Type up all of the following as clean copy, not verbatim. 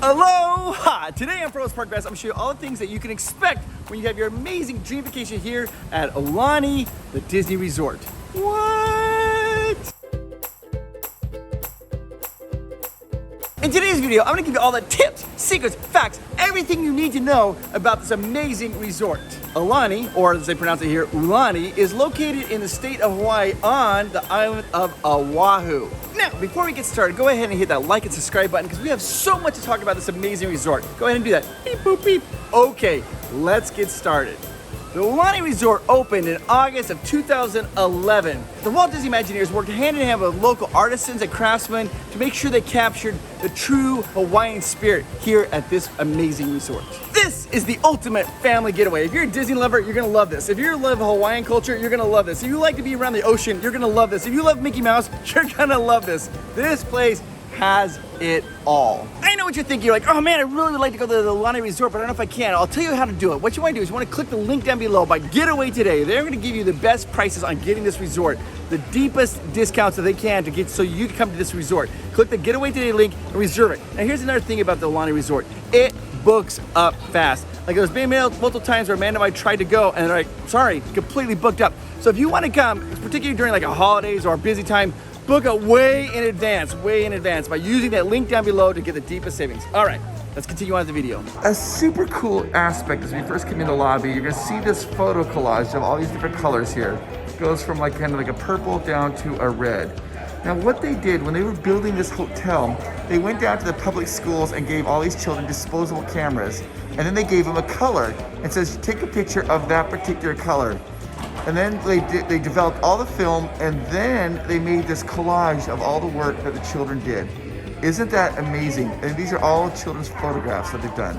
Aloha! Today on Provost Park Best, I'm going to show you all the things that you can expect when you have your amazing dream vacation here at Aulani, the Disney Resort. What? In today's video, I'm going to give you all the tips, secrets, facts, everything you need to know about this amazing resort. Aulani, or as they pronounce it here, Aulani, is located in the state of Hawaii on the island of Oahu. Now, before we get started, go ahead and hit that like and subscribe button because we have so much to talk about this amazing resort. Go ahead and do that. Beep, boop, beep. Okay, let's get started. The Aulani Resort opened in August of 2011. The Walt Disney Imagineers worked hand in hand with local artisans and craftsmen to make sure they captured the true Hawaiian spirit here at this amazing resort. This is the ultimate family getaway. If you're a Disney lover, you're gonna love this. If you love Hawaiian culture, you're gonna love this. If you like to be around the ocean, you're gonna love this. If you love Mickey Mouse, you're gonna love this. This place has it all. I know what you're thinking. You're like, oh man, I really would like to go to the Aulani Resort, but I don't know if I can. I'll tell you how to do it. What you want to do is you want to click the link down below by Getaway Today. They're going to give you the best prices on getting this resort, the deepest discounts that they can to get so you can come to this resort. Click the Getaway Today link and reserve it. Now here's another thing about the Aulani Resort. It books up fast. Like there's been multiple times where Amanda and I tried to go and they're like, sorry, completely booked up. So if you want to come, particularly during like a holidays or a busy time, book it way in advance by using that link down below to get the deepest savings. All right, let's continue on with the video. A super cool aspect is when you first come in the lobby, you're gonna see this photo collage of all these different colors here. It goes from like kind of like a purple down to a red. Now what they did when they were building this hotel, they went down to the public schools and gave all these children disposable cameras. And then they gave them a color and says, take a picture of that particular color. And then they developed all the film, and then they made this collage of all the work that the children did. Isn't that amazing? And these are all children's photographs that they've done.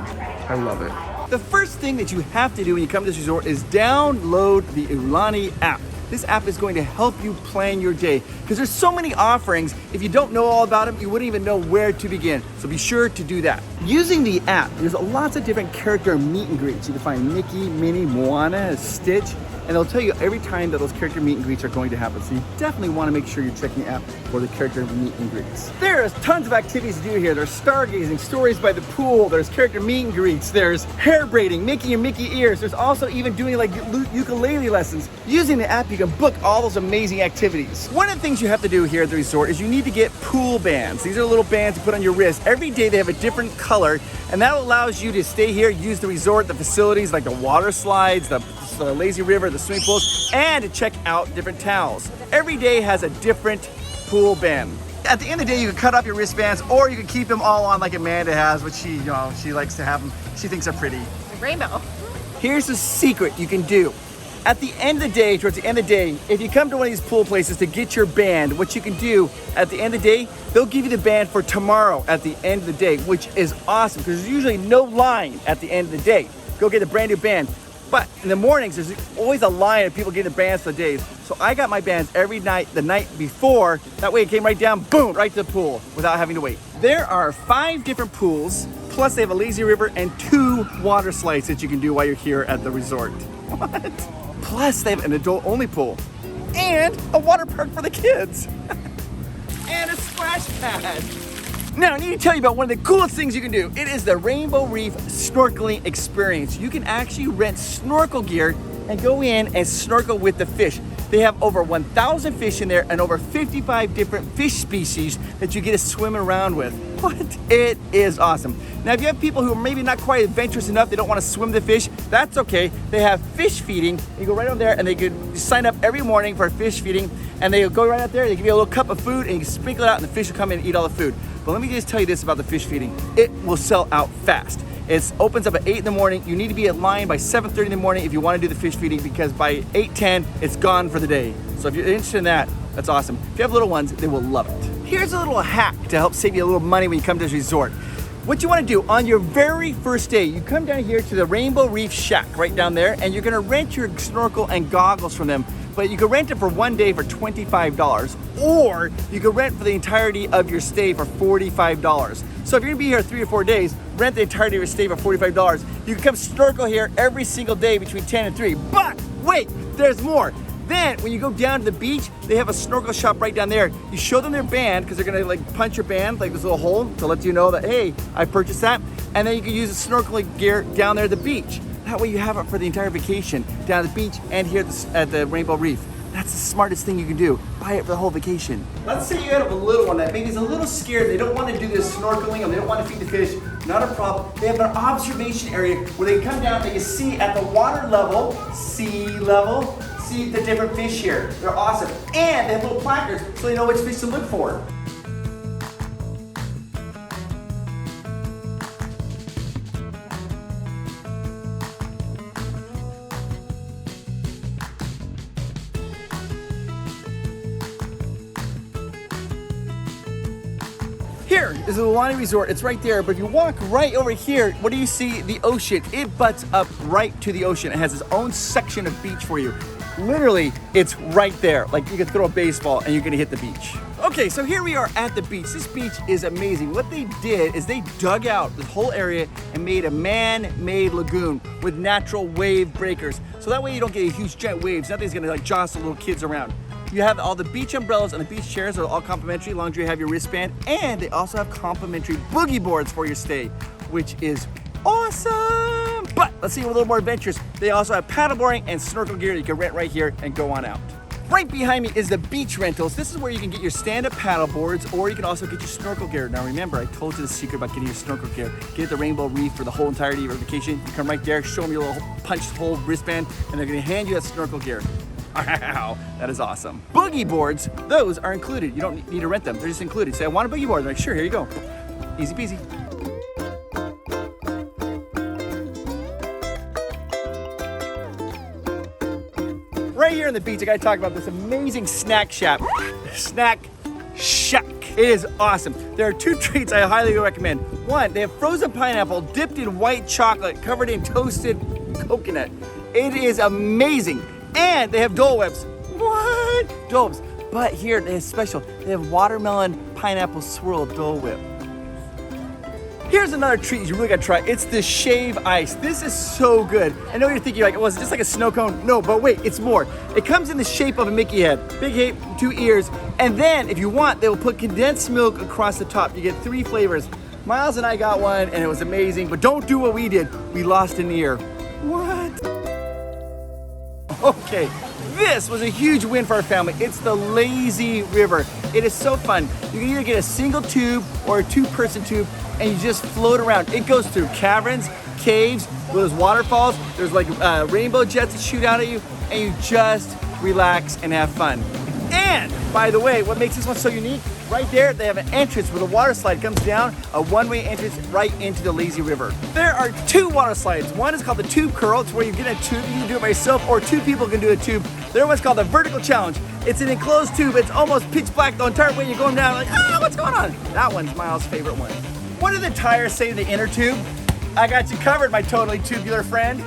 I love it. The first thing that you have to do when you come to this resort is download the Aulani app. This app is going to help you plan your day because there's so many offerings. If you don't know all about them, you wouldn't even know where to begin. So be sure to do that. Using the app, there's lots of different character meet and greets. You can find Mickey, Minnie, Moana, Stitch, and they'll tell you every time that those character meet and greets are going to happen. So you definitely want to make sure you're checking the app for the character meet and greets. There's tons of activities to do here. There's stargazing, stories by the pool, there's character meet and greets, there's hair braiding, Mickey and Mickey ears. There's also even doing like ukulele lessons. Using the app, you can book all those amazing activities. One of the things you have to do here at the resort is you need to get pool bands. These are little bands you put on your wrist. Every day they have a different color, and that allows you to stay here, use the resort, the facilities like the water slides, the lazy river, the swimming pools, and to check out different towels. Every day has a different pool band. At the end of the day, you can cut off your wristbands, or you can keep them all on like Amanda has, which she likes to have them. She thinks they're pretty. Rainbow. Here's the secret you can do. At the end of the day, towards the end of the day, if you come to one of these pool places to get your band, what you can do at the end of the day, they'll give you the band for tomorrow at the end of the day, which is awesome because there's usually no line at the end of the day. Go get a brand new band. But in the mornings, there's always a line of people getting the bands for the days. So I got my bands every night, the night before. That way it came right down, boom, right to the pool without having to wait. There are 5 different pools, plus they have a lazy river and 2 water slides that you can do while you're here at the resort. What? Plus they have an adult-only pool and a water park for the kids. And a splash pad. Now, I need to tell you about one of the coolest things you can do. It is the Rainbow Reef Snorkeling Experience. You can actually rent snorkel gear and go in and snorkel with the fish. They have over 1,000 fish in there and over 55 different fish species that you get to swim around with. What? It is awesome. Now, if you have people who are maybe not quite adventurous enough, they don't want to swim the fish, that's okay. They have fish feeding. You go right over there and they could sign up every morning for fish feeding, and they go right out there, they give you a little cup of food and you can sprinkle it out and the fish will come in and eat all the food. But let me just tell you this about the fish feeding. It will sell out fast. It opens up at 8 in the morning. You need to be at line by 7:30 in the morning if you want to do the fish feeding because by 8:10, it's gone for the day. So if you're interested in that, that's awesome. If you have little ones, they will love it. Here's a little hack to help save you a little money when you come to this resort. What you want to do on your very first day, you come down here to the Rainbow Reef Shack right down there, and you're going to rent your snorkel and goggles from them. But you can rent it for 1 day for $25, or you can rent for the entirety of your stay for $45. So if you're gonna be here 3 or 4 days, rent the entirety of your stay for $45. You can come snorkel here every single day between 10 and 3. But wait, there's more. Then when you go down to the beach, they have a snorkel shop right down there. You show them their band, because they're gonna like punch your band, like this little hole to let you know that, hey, I purchased that. And then you can use the snorkeling gear down there at the beach. That way you have it for the entire vacation, down at the beach and here at the Rainbow Reef. That's the smartest thing you can do. Buy it for the whole vacation. Let's say you have a little one that maybe is a little scared. They don't want to do this snorkeling or they don't want to feed the fish. Not a problem. They have an observation area where they can come down and they can see at the water level, sea level, see the different fish here. They're awesome. And they have little placards so they know which fish to look for. Here is the Aulani Resort. It's right there, but if you walk right over here, what do you see? The ocean. It butts up right to the ocean. It has its own section of beach for you. Literally, it's right there. Like you can throw a baseball and you're gonna hit the beach. Okay, so here we are at the beach. This beach is amazing. What they did is they dug out this whole area and made a man-made lagoon with natural wave breakers. So that way you don't get huge giant waves. Nothing's gonna like jostle little kids around. You have all the beach umbrellas and the beach chairs are all complimentary as long as you have your wristband. And they also have complimentary boogie boards for your stay, which is awesome. But let's see a little more adventures. They also have paddleboarding and snorkel gear you can rent right here and go on out. Right behind me is the beach rentals. This is where you can get your stand-up paddle boards or you can also get your snorkel gear. Now remember, I told you the secret about getting your snorkel gear. Get at the Rainbow Reef for the whole entirety of your vacation. You come right there, show them your little punch hole wristband, and they're gonna hand you that snorkel gear. Wow, that is awesome. Boogie boards, those are included. You don't need to rent them, they're just included. Say, I want a boogie board. They're like, sure, here you go. Easy peasy. Right here on the beach, I gotta talk about this amazing snack shack. Snack shack. It is awesome. There are two treats I highly recommend. One, they have frozen pineapple dipped in white chocolate covered in toasted coconut. It is amazing. And they have Dole Whips. What? Dole Whips. But here, they have special. They have watermelon pineapple swirl Dole Whip. Here's another treat you really gotta try. It's the shave ice. This is so good. I know you're thinking like, well, is it just like a snow cone? No, but wait, it's more. It comes in the shape of a Mickey head. Big head, 2 ears. And then, if you want, they will put condensed milk across the top. You get 3 flavors. Miles and I got one, and it was amazing. But don't do what we did. We lost an ear. What? Okay, this was a huge win for our family. It's the lazy river. It is so fun. You can either get a single tube or a 2-person tube and you just float around. It goes through caverns, caves, there's waterfalls, there's like rainbow jets that shoot out at you, and you just relax and have fun. And by the way, what makes this one so unique, right there, they have an entrance where the water slide comes down, a one-way entrance right into the lazy river. There are 2 water slides. One is called the tube curl. It's where you get a tube, you can do it by yourself, or 2 people can do a tube. The other one's called the vertical challenge. It's an enclosed tube. It's almost pitch black the entire way you're going down, like, what's going on? That one's Miles' favorite one. What do the tires say to the inner tube? I got you covered, my totally tubular friend.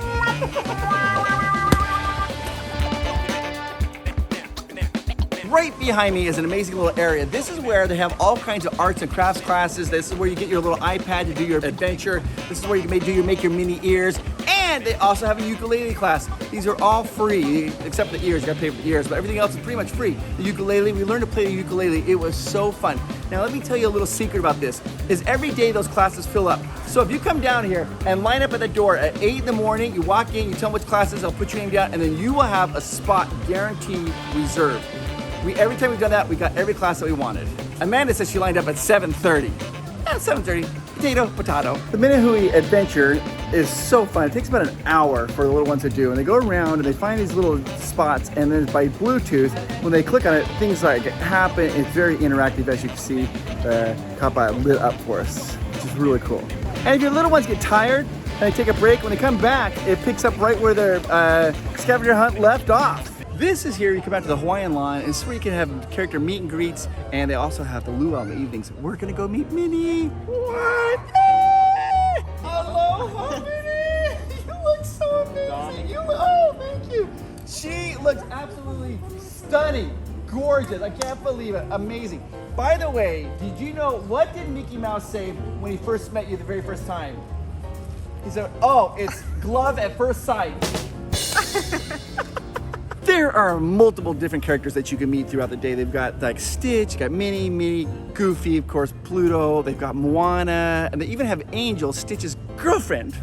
Right behind me is an amazing little area. This is where they have all kinds of arts and crafts classes. This is where you get your little iPad to do your adventure. This is where you can make your mini ears. And they also have a ukulele class. These are all free, except the ears. You gotta pay for the ears, but everything else is pretty much free. The ukulele, we learned to play the ukulele. It was so fun. Now let me tell you a little secret about this, is every day those classes fill up. So if you come down here and line up at the door at 8 in the morning, you walk in, you tell them which classes, they'll put your name down, and then you will have a spot guaranteed reserved. Every time we've done that, we got every class that we wanted. Amanda says she lined up at 7:30. 7:30, potato. The Menehune adventure is so fun. It takes about an hour for the little ones to do. And they go around and they find these little spots, and then by Bluetooth, when they click on it, things like happen. It's very interactive, as you can see. The Kappa lit up for us, which is really cool. And if your little ones get tired and they take a break, when they come back, it picks up right where their scavenger hunt left off. This is here, you come out to the Hawaiian lawn, and it's where you can have character meet and greets, and they also have the luau in the evenings. We're gonna go meet Minnie. What? Hey! Aloha, Minnie! You look so amazing. Oh, thank you. She looks absolutely stunning, gorgeous. I can't believe it. Amazing. By the way, did you know, what did Mickey Mouse say when he first met you the very first time? He said, oh, it's glove at first sight. There are multiple different characters that you can meet throughout the day. They've got like Stitch, got Minnie, Goofy, of course, Pluto. They've got Moana, and they even have Angel, Stitch's girlfriend.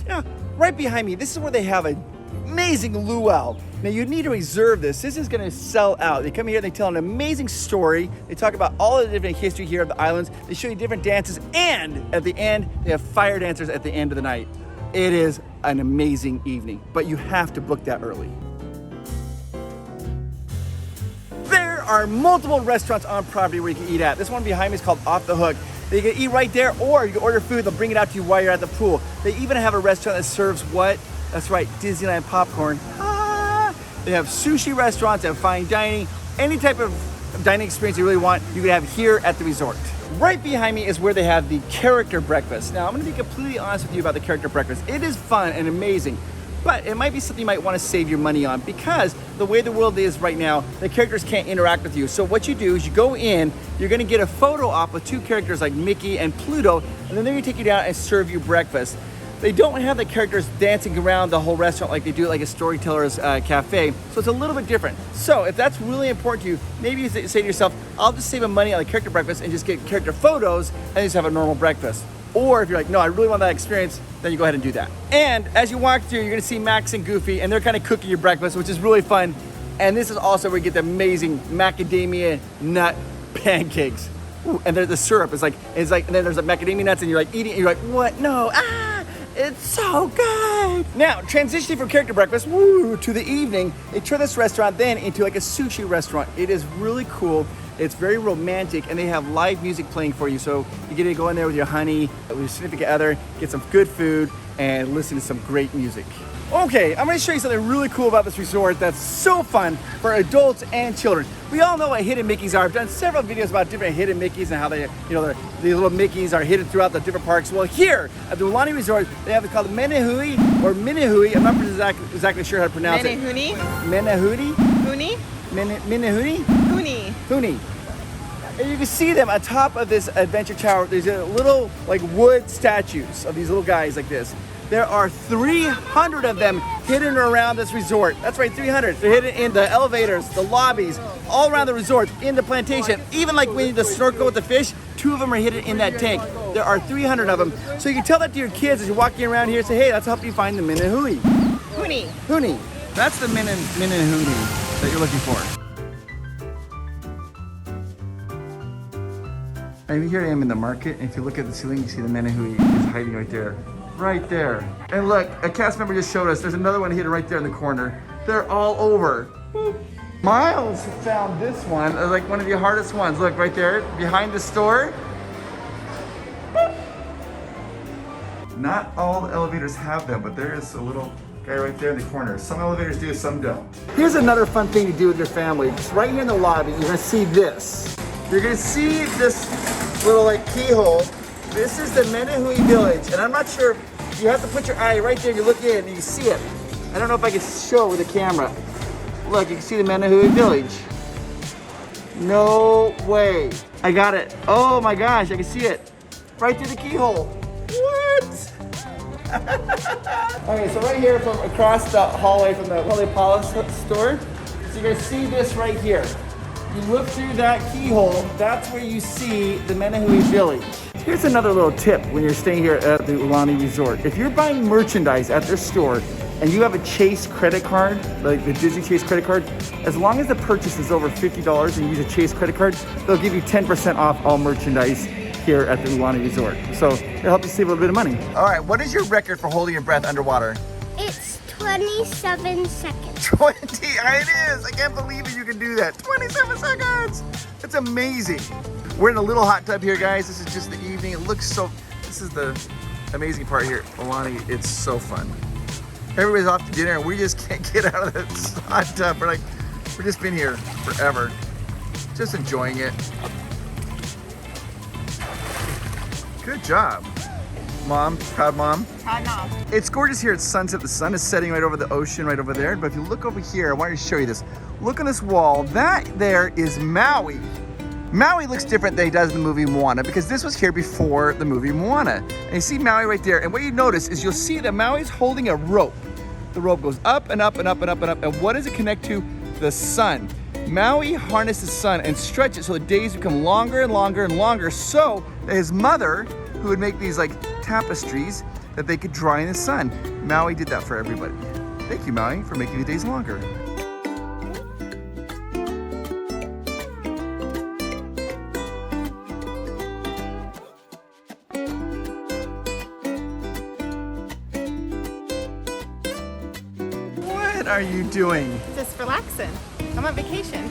Yeah, right behind me, this is where they have an amazing luau. Now you need to reserve this. This is gonna sell out. They come here, they tell an amazing story. They talk about all of the different history here of the islands. They show you different dances, and at the end, they have fire dancers at the end of the night. It is an amazing evening, but you have to book that early. There are multiple restaurants on property where you can eat at. This one behind me is called Off the Hook. You can eat right there, or you can order food, they'll bring it out to you while you're at the pool. They even have a restaurant that serves what? That's right, Disneyland popcorn. They have sushi restaurants and fine dining. Any type of dining experience you really want, you can have here at the resort. Right behind me is where they have the character breakfast. Now, I'm gonna be completely honest with you about the character breakfast. It is fun and amazing, but it might be something you might wanna save your money on, because the way the world is right now, the characters can't interact with you. So what you do is you go in, you're gonna get a photo op with two characters like Mickey and Pluto, and then they're gonna take you down and serve you breakfast. They don't have the characters dancing around the whole restaurant like they do like a storyteller's cafe, so it's a little bit different. So if that's really important to you, maybe you say to yourself, I'll just save money on the character breakfast and just get character photos and just have a normal breakfast. Or if you're like, no, I really want that experience, then you go ahead and do that. And as you walk through, you're gonna see Max and Goofy, and they're kind of cooking your breakfast, which is really fun. And this is also where you get the amazing macadamia nut pancakes. Ooh, and the syrup is like, and then there's like macadamia nuts, and you're like eating, and you're like, what? No, it's so good. Now, transitioning from character breakfast, to the evening, they turn this restaurant then into like a sushi restaurant. It is really cool. It's very romantic, and they have live music playing for you. So you get to go in there with your honey, with your significant other, get some good food, and listen to some great music. Okay, I'm gonna show you something really cool about this resort that's so fun for adults and children. We all know what hidden Mickeys are. I've done several videos about different hidden Mickeys and how they, the little Mickeys are hidden throughout the different parks. Well, here at the Aulani Resort, they have it called Menehune or Menehune. I'm not exactly sure how to pronounce it. Menehune? Huni? Menehune? Huni. Huni. And you can see them on top of this adventure tower. There's a little like wood statues of these little guys like this. There are 300 of them hidden around this resort. That's right, 300. They're hidden in the elevators, the lobbies, all around the resort, in the plantation. Even like when you snorkel with the fish, 2 of them are hidden in that tank. There are 300 of them. So you can tell that to your kids as you're walking around here. Say, hey, that's helping you find the Menehune. Huni. Huni. That's the Menehune that you're looking for. And here I am in the market, and if you look at the ceiling, you see the Menehune is hiding right there. Right there. And look, a cast member just showed us, there's another one hidden right there in the corner. They're all over. Miles found this one, like one of the hardest ones. Look, right there, behind the store. Not all the elevators have them, but there is a little guy right there in the corner. Some elevators do, some don't. Here's another fun thing to do with your family. Just right here in the lobby, you're gonna see this. You're gonna see this little like keyhole. This is the Menehune village, and I'm not sure, you have to put your eye right there, you look in and you see it. I don't know if I can show with the camera. Look, you can see the Menehune village. No way. I got it. Oh my gosh, I can see it. Right through the keyhole. What? Okay, so right here from across the hallway from the Holy Palace store, so you're gonna see this right here. You look through that keyhole, that's where you see the Menehune village. Here's another little tip when you're staying here at the Aulani Resort. If you're buying merchandise at their store and you have a Chase credit card, like the Disney Chase credit card, as long as the purchase is over $50 and you use a Chase credit card, they'll give you 10% off all merchandise here at the Aulani Resort. So it'll help you save a little bit of money. All right, what is your record for holding your breath underwater? It's 27 seconds. 20, it is. I can't believe that you can do that. 27 seconds. That's amazing. We're in a little hot tub here, guys. This is just the evening. It looks so, this is the amazing part here. Aulani, it's so fun. Everybody's off to dinner and we just can't get out of this hot tub. We've just been here forever. Just enjoying it. Good job. Mom, proud mom. Proud mom. It's gorgeous here at sunset. The sun is setting right over the ocean, right over there. But if you look over here, I wanted to show you this. Look on this wall. That there is Maui. Maui looks different than he does in the movie Moana because this was here before the movie Moana. And you see Maui right there. And what you notice is you'll see that Maui's holding a rope. the rope goes up and up and up and up and up. And what does it connect to? The sun. Maui harnessed the sun and stretched it so the days become longer and longer and longer, so that his mother, who would make these like tapestries that they could dry in the sun. Maui did that for everybody. Thank you, Maui, for making the days longer. What are you doing? Just relaxing. I'm on vacation.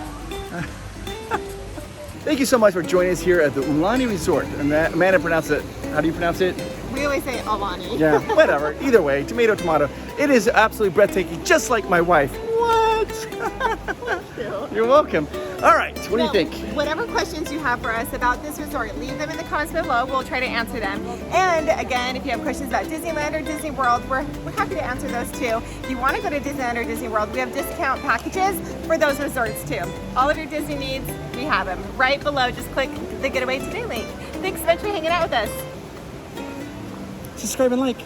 Thank you so much for joining us here at the Aulani Resort. Amanda pronounced it. How do you pronounce it? We always say Aulani. Yeah, whatever. Either way, tomato, tomato. It is absolutely breathtaking, just like my wife. What? Thank you. You're welcome. All right, what do you think? Whatever questions you have for us about this resort, leave them in the comments below. We'll try to answer them. And again, if you have questions about Disneyland or Disney World, we're happy to answer those too. If you want to go to Disneyland or Disney World, we have discount packages for those resorts too. All of your Disney needs, we have them. Right below, just click the Getaway Today link. Thanks so much for hanging out with us. Subscribe and like.